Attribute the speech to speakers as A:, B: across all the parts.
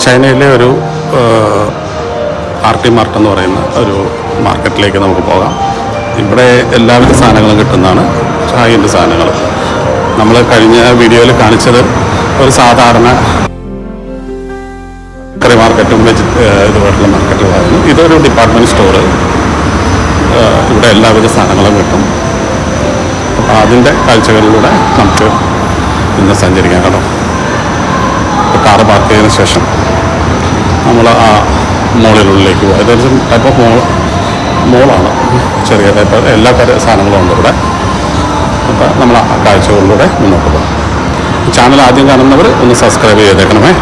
A: ചൈനയിലെ ഒരു R T mart എന്ന് പറയുന്ന ഒരു മാർക്കറ്റിലേക്ക് നമുക്ക് പോകാം. ഇവിടെ എല്ലാവിധ സാധനങ്ങളും കിട്ടുന്നതാണ്. ചായൻ്റെ സാധനങ്ങൾ നമ്മൾ കഴിഞ്ഞ വീഡിയോയിൽ കാണിച്ചത് ഒരു സാധാരണ കറി മാർക്കറ്റും ഇതുപോലുള്ള മാർക്കറ്റുകളായിരുന്നു. ഇതൊരു ഡിപ്പാർട്ട്മെൻറ്റ് സ്റ്റോറ്. ഇവിടെ എല്ലാവിധ സാധനങ്ങളും കിട്ടും. അപ്പോൾ അതിൻ്റെ കാഴ്ചകളിലൂടെ നമുക്ക് ഇന്ന് സഞ്ചരിക്കാൻ കേട്ടോ. കാറ് പാർക്ക് ചെയ്തതിന് ശേഷം നമ്മൾ ആ മോളിനുള്ളിലേക്ക് പോകും. ഇതൊരു ടൈപ്പ് ഓഫ് മോളാണ്. ചെറിയ ടൈപ്പ് എല്ലാ സാധനങ്ങളും ഉണ്ട് ഇവിടെ. അപ്പോൾ നമ്മൾ ആ കാഴ്ചകളിലൂടെ മുന്നോട്ട് പോകും. ചാനൽ ആദ്യം കാണുന്നവർ ഒന്ന് സബ്സ്ക്രൈബ് ചെയ്തേക്കണമേ.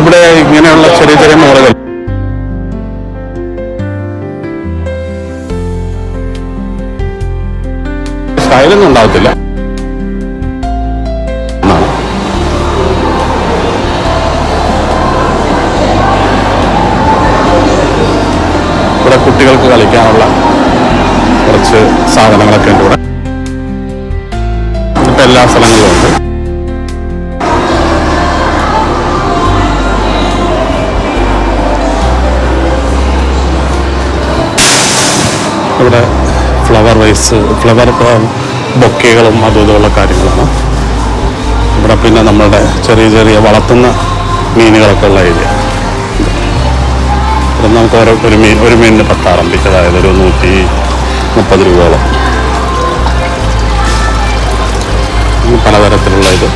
A: ഇവിടെ ഇങ്ങനെയുള്ള ചെറിയ ചെറിയ മോളുകൾ സ്റ്റൈലൊന്നും ഉണ്ടാവത്തില്ല. ഇവിടെ കുട്ടികൾക്ക് കളിക്കാനുള്ള കുറച്ച് സാധനങ്ങളൊക്കെ ഉണ്ട്. ഇവിടെ ഇപ്പം എല്ലാ സ്ഥലങ്ങളിലും ഉണ്ട്. ഇവിടെ ഫ്ലവർ ബൊക്കെകളും അതും ഇതുമുള്ള കാര്യങ്ങളാണ്. ഇവിടെ പിന്നെ നമ്മളുടെ ചെറിയ ചെറിയ വളർത്തുന്ന മീനുകളൊക്കെ ഉള്ള ഏരിയ. ഇവിടെ നമുക്ക് ഒരു മീനിന് 10 RMB, അതായത് ഒരു 130 രൂപയോളം. പലതരത്തിലുള്ള ഇത്.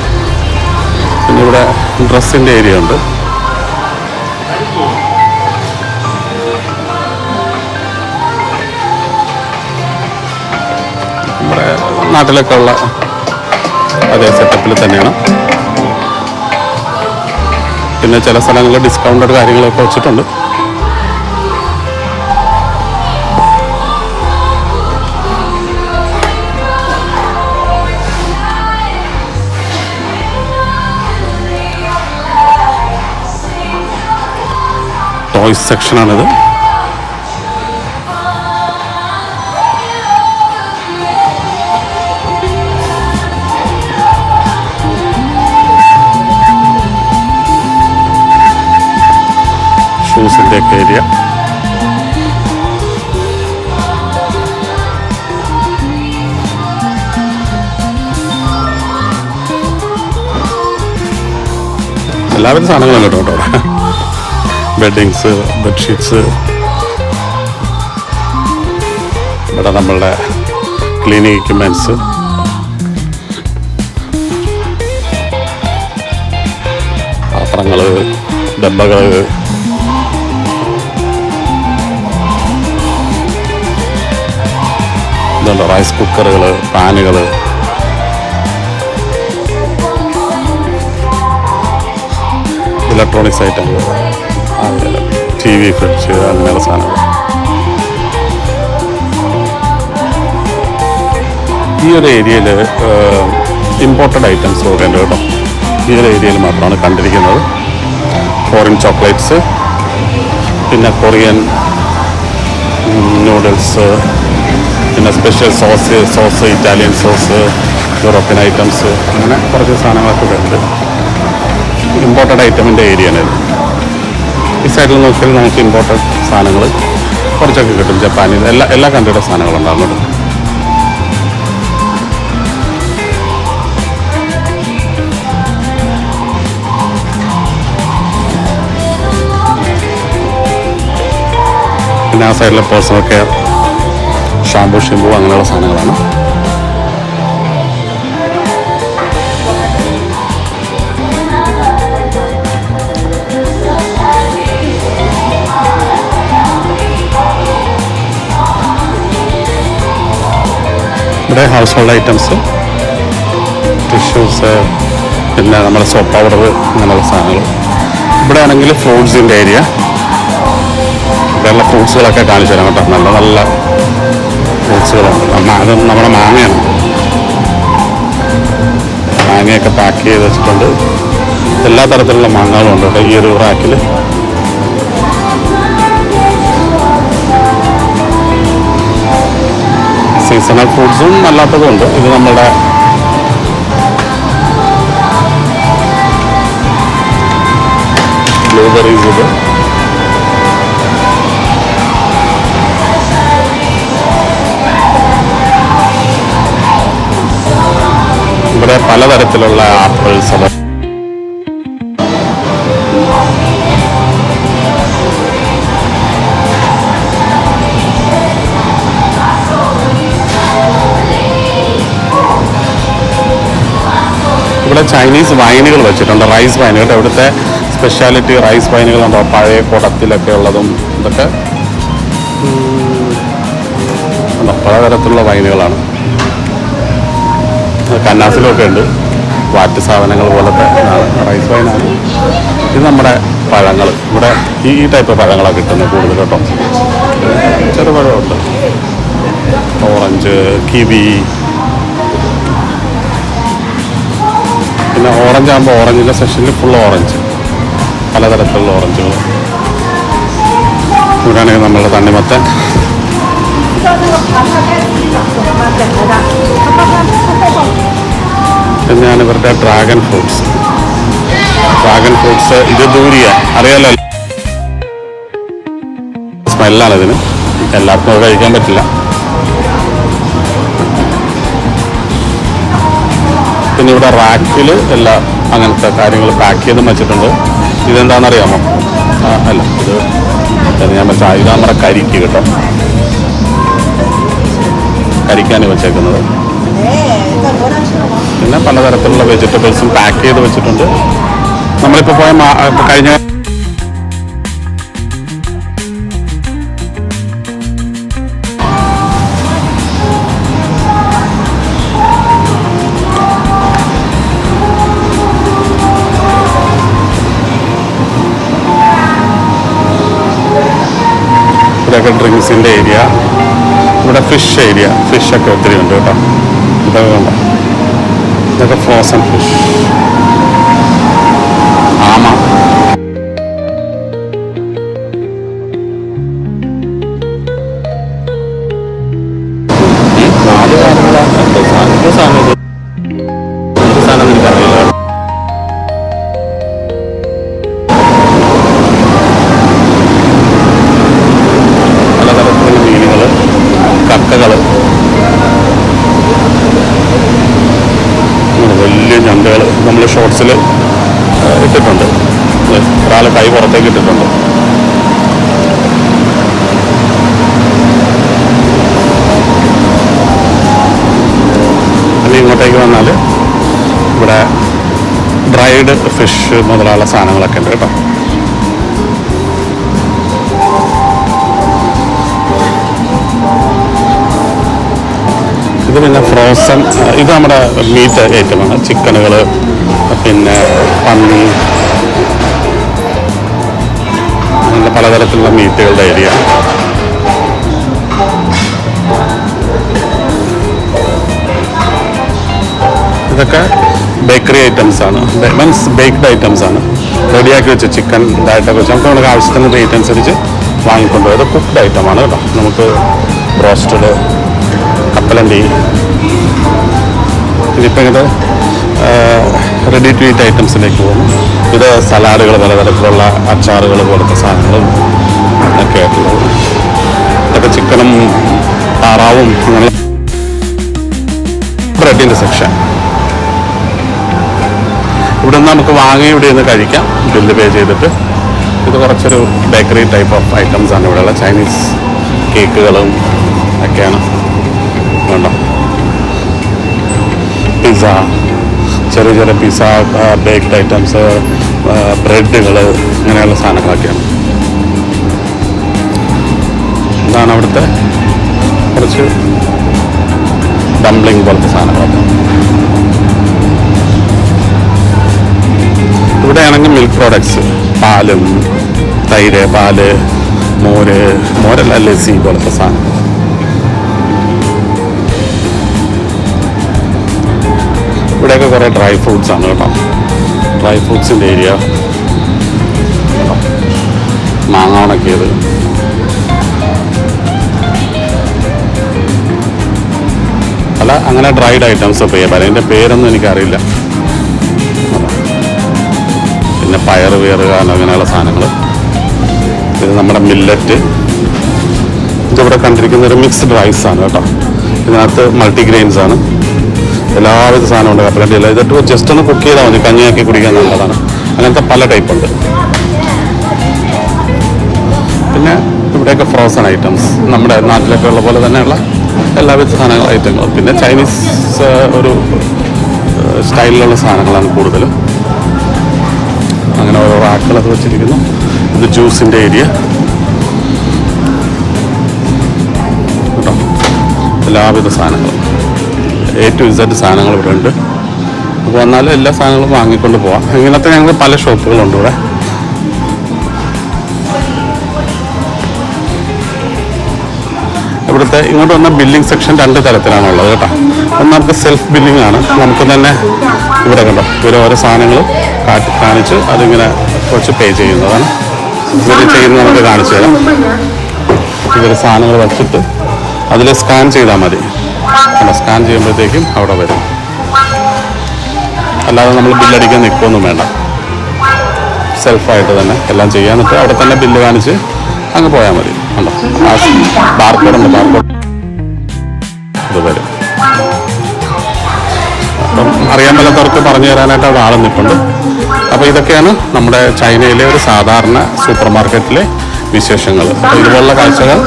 A: പിന്നെ ഇവിടെ ഡ്രസ്സിൻ്റെ ഏരിയ ഉണ്ട്. നമ്മുടെ നാട്ടിലൊക്കെ ഉള്ള അതേ സെറ്റപ്പിൽ തന്നെയാണ്. പിന്നെ ചില സ്ഥലങ്ങളിൽ ഡിസ്കൗണ്ടഡ് കാര്യങ്ങളൊക്കെ വെച്ചിട്ടുണ്ട്. ടോയ്സ് സെക്ഷനാണിത്. ഷൂസിൻ്റെ ഒക്കെ ഏരിയ. എല്ലാവരും സാധനങ്ങളും കേട്ടോ അവിടെ. ബെഡിങ്സ്, ബെഡ്ഷീറ്റ്സ്. ഇവിടെ നമ്മളുടെ ക്ലീനിങ് എക്യുപ്മെൻറ്റ്സ്, പാത്രങ്ങൾ, ഡബ്ബകൾ, ഇതുണ്ട് റൈസ് കുക്കറുകൾ, പാനുകൾ, ഇലക്ട്രോണിക്സ് ഐറ്റങ്ങൾ, TV, ഫ്രിഡ്ജ്, അങ്ങനെയുള്ള സാധനങ്ങൾ. ഈ ഒരു ഏരിയയിൽ ഇമ്പോർട്ടഡ് ഐറ്റംസ് ഒക്കെ ഉണ്ട് കേട്ടോ. ഈ ഒരു ഏരിയയിൽ മാത്രമാണ് കണ്ടിരിക്കുന്നത്. ഫോറിൻ ചോക്ലേറ്റ്സ്, പിന്നെ കൊറിയൻ നൂഡിൽസ്, പിന്നെ special sauce, Italian sauce, European items, അങ്ങനെ കുറച്ച് സാധനങ്ങളൊക്കെ ഉണ്ട്. ഇമ്പോർട്ടഡ് ഐറ്റമിൻ്റെ ഏരിയയാണ് ഇത്. ഈ സൈഡിൽ നോക്കിയാൽ നമുക്ക് ഇമ്പോർട്ടഡ് സാധനങ്ങൾ കുറച്ചൊക്കെ കിട്ടും. ജപ്പാനിൽ എല്ലാ കൺട്രിയുടെ സാധനങ്ങളുണ്ടാകുന്നുണ്ട്. പിന്നെ ആ സൈഡിലെ പേഴ്സണൽ കെയർ, ഷാമ്പു അങ്ങനെയുള്ള സാധനങ്ങളാണ്. ഇവിടെ ഹൗസ് ഹോൾഡ് ഐറ്റംസ്, ടിഷ്യൂസ്, പിന്നെ നമ്മുടെ സോപ്പ് പൗഡർ, അങ്ങനെയുള്ള സാധനങ്ങൾ. ഇവിടെ ആണെങ്കിൽ ഫ്രൂട്ട്സിൻ്റെ ഏരിയ. ഇവിടെയുള്ള ഫ്രൂട്ട്സുകളൊക്കെ കാണിച്ചു തരാം കേട്ടോ. നല്ല നല്ല ഫ്രൂട്ട്സുകളുണ്ട്. അത് നമ്മുടെ മാങ്ങയാണ്. മാങ്ങയൊക്കെ പാക്ക് ചെയ്ത് വെച്ചിട്ടുണ്ട്. എല്ലാ തരത്തിലുള്ള മാങ്ങകളും ഉണ്ട് കേട്ടോ ഈ ഒരു റാക്കിൽ. സീസണൽ ഫ്രൂട്ട്സും അല്ലാത്തതും ഉണ്ട്. ഇത് നമ്മുടെ ബ്ലൂബെറീസ് ഇത്. ഇവിടെ പലതരത്തിലുള്ള ആപ്പിൾസ്. ഇവിടെ ചൈനീസ് വൈനുകൾ വെച്ചിട്ടുണ്ട്, റൈസ് വൈനുകൾ. ഇവിടുത്തെ സ്പെഷ്യാലിറ്റി റൈസ് വൈനുകളുണ്ടോ, പഴയ കുടത്തിലൊക്കെ ഉള്ളതും ഇതൊക്കെ പലതരത്തിലുള്ള വൈനുകളാണ്. കന്നാസിലൊക്കെ ഉണ്ട്, വാറ്റ് സാധനങ്ങൾ പോലത്തെ റൈസ് വൈനാണ്. ഇത് നമ്മുടെ പഴങ്ങൾ, ഇവിടെ ഈ ടൈപ്പ് പഴങ്ങളാണ് കിട്ടുന്നത് കൂടുതൽ കേട്ടോ. ചെറുപഴമുണ്ട്, ഓറഞ്ച്, കിവി. പിന്നെ ഓറഞ്ച് ആകുമ്പോൾ ഓറഞ്ചിൻ്റെ സെക്ഷനിൽ ഫുൾ ഓറഞ്ച്, പലതരത്തിലുള്ള ഓറഞ്ചുകൾ. ഇവിടെയാണെങ്കിൽ നമ്മളുടെ തണ്ണിമത്തൻ. പിന്നെയാണ് ഇവരുടെ ഡ്രാഗൺ ഫ്രൂട്ട്സ്. ഇത് ദൂരിയ അറിയാലോ, സ്മെല്ലാണ് ഇതിന്. എല്ലാവർക്കും അത് കഴിക്കാൻ പറ്റില്ല. പിന്നെ ഇവിടെ റാക്കിൽ എല്ലാ അങ്ങനത്തെ കാര്യങ്ങൾ പാക്ക് ചെയ്തും വെച്ചിട്ടുണ്ട്. ഇതെന്താണെന്നറിയാമോ? അല്ല, ഇത് ഞാൻ വെച്ചാൽ ഇത് നമ്മുടെ കരിക്ക് കേട്ടോ, കരിക്കാണ് വെച്ചേക്കുന്നത്. പിന്നെ പലതരത്തിലുള്ള വെജിറ്റബിൾസും പാക്ക് ചെയ്ത് വെച്ചിട്ടുണ്ട്. നമ്മളിപ്പോൾ പോയ കഴിഞ്ഞ ഇവിടെയൊക്കെ ഡ്രിങ്ക്സിൻ്റെ ഏരിയ, ഇവിടെ ഫിഷ് ഏരിയ, ഫിഷൊക്കെ ഒത്തിരി ഉണ്ട് കേട്ടോ. ഇതൊക്കെ കണ്ടോ, ഇതൊക്കെ ഫ്രോസൺ ഫിഷ്. ആമ, സാധനം എനിക്കറിയില്ല. പലതരത്തിലുള്ള മീനുകൾ, കക്കകൾ, വലിയ ഞണ്ടുകൾ നമ്മൾ ഷോർട്സിൽ ഇട്ടിട്ടുണ്ട്. ഒരാൾ കൈ പുറത്തേക്ക് ഇട്ടിട്ടുണ്ട്. പിന്നെ ഇങ്ങോട്ടേക്ക് വന്നാൽ ഇവിടെ ഡ്രൈഡ് ഫിഷ് മുതലുള്ള സാധനങ്ങളൊക്കെ ഉണ്ട് കേട്ടോ. ഇത് പിന്നെ ഫ്രോസൺ, ഇത് നമ്മുടെ മീറ്റ് ഐറ്റമാണ്. ചിക്കനുകൾ, പിന്നെ പന്നി, അങ്ങനെ പലതരത്തിലുള്ള മീറ്റുകളുടെ ഏരിയ. ഇതൊക്കെ ബേക്കറി ഐറ്റംസാണ്, മീൻസ് ബേക്ക്ഡ് ഐറ്റംസാണ്. റെഡിയാക്കി വെച്ച് ചിക്കൻ ഇതായിട്ടൊക്കെ വെച്ച് നമുക്ക് ആവശ്യത്തിന് റേറ്റ് അനുസരിച്ച് വാങ്ങിക്കൊണ്ടുപോയത്. ഇത് കുക്ക്ഡ് ഐറ്റമാണ് കേട്ടോ. നമുക്ക് ബ്രോസ്റ്റഡ്, കപ്പലണ്ടി. ഇതിപ്പോൾ ഇങ്ങനെ റെഡി ടു ഈറ്റ് ഐറ്റംസിലേക്ക് പോകുന്നു. ഇത് സലാഡുകൾ, പലതരത്തിലുള്ള അച്ചാറുകൾ പോലത്തെ സാധനങ്ങളും ഒക്കെ ആയിട്ടുള്ളത്. ഇതൊക്കെ ചിക്കനും താറാവും അങ്ങനെ ബ്രെഡിൻ്റെ സെക്ഷൻ. ഇവിടെ നിന്ന് നമുക്ക് വാങ്ങി ഇവിടെ നിന്ന് കഴിക്കാം, ബില്ല് പേ ചെയ്തിട്ട്. ഇത് കുറച്ചൊരു ബേക്കറി ടൈപ്പ് ഓഫ് ഐറ്റംസാണ് ഇവിടെയുള്ള. ചൈനീസ് കേക്കുകളും ഒക്കെയാണ്. വേണ്ട പിസ്സ, ചെറിയ ചെറിയ പിസ്സ, ബേക്ക്ഡ് ഐറ്റംസ്, ബ്രെഡുകൾ, ഇങ്ങനെയുള്ള സാധനങ്ങളൊക്കെയാണ്. ഇതാണ് അവിടുത്തെ കുറച്ച് ഡംപ്ലിംഗ് പോലത്തെ സാധനങ്ങളൊക്കെ. ഇവിടെയാണെങ്കിൽ മിൽക്ക് പ്രോഡക്ട്സ്, പാലും, തൈര്, പാല്, മോരല്ല, ലസ്സി പോലത്തെ സാധനം. ഇവിടെയൊക്കെ കുറേ ഡ്രൈ ഫ്രൂട്ട്സ് ആണ് കേട്ടോ. ഡ്രൈ ഫ്രൂട്ട്സിൻ്റെ ഏരിയ. മാങ്ങ ഉണക്കിയത്, അല്ല അങ്ങനെ ഡ്രൈഡ് ഐറ്റംസ് ചെയ്യാം. അതിൻ്റെ പേരൊന്നും എനിക്കറിയില്ല. പിന്നെ പയർ വേറുകാൻ അങ്ങനെയുള്ള സാധനങ്ങൾ. ഇത് നമ്മുടെ മില്ലറ്റ്. ഇതിവിടെ കണ്ടിരിക്കുന്ന ഒരു മിക്സ്ഡ് റൈസാണ് കേട്ടോ. ഇതിനകത്ത് മൾട്ടിഗ്രെയിൻസ് ആണ്, എല്ലാവിധ സാധനമുണ്ട്. കപ്പലണ്ടിയല്ല, ഇതിട്ട് ജസ്റ്റ് ഒന്ന് കുക്ക് ചെയ്താൽ മതി, കഞ്ഞിയാക്കി കുടിക്കാൻ നല്ലതാണ്. അങ്ങനത്തെ പല ടൈപ്പുണ്ട്. പിന്നെ ഇവിടെയൊക്കെ ഫ്രോസൺ ഐറ്റംസ്, നമ്മുടെ നാട്ടിലൊക്കെ ഉള്ള പോലെ തന്നെയുള്ള എല്ലാവിധ സാധനങ്ങൾ ഐറ്റങ്ങളും. പിന്നെ ചൈനീസ് ഒരു സ്റ്റൈലിലുള്ള സാധനങ്ങളാണ് കൂടുതലും. അങ്ങനെ ഓരോ റാക്കുകളൊക്കെ വെച്ചിരിക്കുന്നു. ഇത് ജ്യൂസിൻ്റെ ഏരിയ കേട്ടോ. എല്ലാവിധ സാധനങ്ങളും A to Z സാധനങ്ങൾ ഇവിടെ ഉണ്ട്. അപ്പോൾ വന്നാൽ എല്ലാ സാധനങ്ങളും വാങ്ങിക്കൊണ്ട് പോവാം. ഇങ്ങനത്തെ ഞങ്ങൾ പല ഷോപ്പുകളുണ്ട് ഇവിടെ. ഇവിടുത്തെ ഇങ്ങോട്ട് വന്ന ബില്ലിംഗ് സെക്ഷൻ 2 തരത്തിലാണുള്ളത് കേട്ടോ. ഒന്ന് നമുക്ക് സെൽഫ് ബില്ലിംഗ് ആണ്. നമുക്ക് തന്നെ ഇവിടെ കണ്ടോ, ഇവർ ഓരോ സാധനങ്ങൾ കാണിച്ച് അതിങ്ങനെ കുറച്ച് പേ ചെയ്യുന്നതാണ്. ഇവർ ചെയ്യുന്നത് നമുക്ക് കാണിച്ചു തരാം. ഇവർ സാധനങ്ങൾ വച്ചിട്ട് അതിൽ സ്കാൻ ചെയ്താൽ മതി. സ്കാൻ ചെയ്യുമ്പോഴത്തേക്കും അവിടെ വരും. അല്ലാതെ നമ്മൾ ബില്ലടിക്കാൻ നിൽക്കുകയൊന്നും വേണ്ട. സെൽഫായിട്ട് തന്നെ എല്ലാം ചെയ്യാൻ പറ്റും. അവിടെ തന്നെ ബില്ല് കാണിച്ച് അങ്ങ് പോയാൽ മതി. ഉണ്ടോ, ബാർകോഡുണ്ട്, ബാർകോഡ് ഇത് വരും. അപ്പം അറിയാൻ പറ്റാത്തവർക്ക് പറഞ്ഞു തരാനായിട്ട് അവിടെ ആളെ നിൽപ്പുണ്ട്. അപ്പോൾ ഇതൊക്കെയാണ് നമ്മുടെ ചൈനയിലെ ഒരു സാധാരണ സൂപ്പർ മാർക്കറ്റിലെ വിശേഷങ്ങൾ. അപ്പോൾ ഇതുപോലുള്ള കാഴ്ചകൾ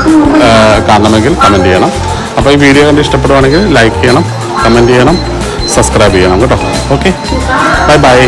A: കാണണമെങ്കിൽ കമൻറ്റ് ചെയ്യണം. അപ്പോൾ ഈ വീഡിയോ കണ്ട് ഇഷ്ടപ്പെടുവാണെങ്കിൽ ലൈക്ക് ചെയ്യണം, കമൻറ്റ് ചെയ്യണം, സബ്സ്ക്രൈബ് ചെയ്യണം കേട്ടോ. Okay, bye bye.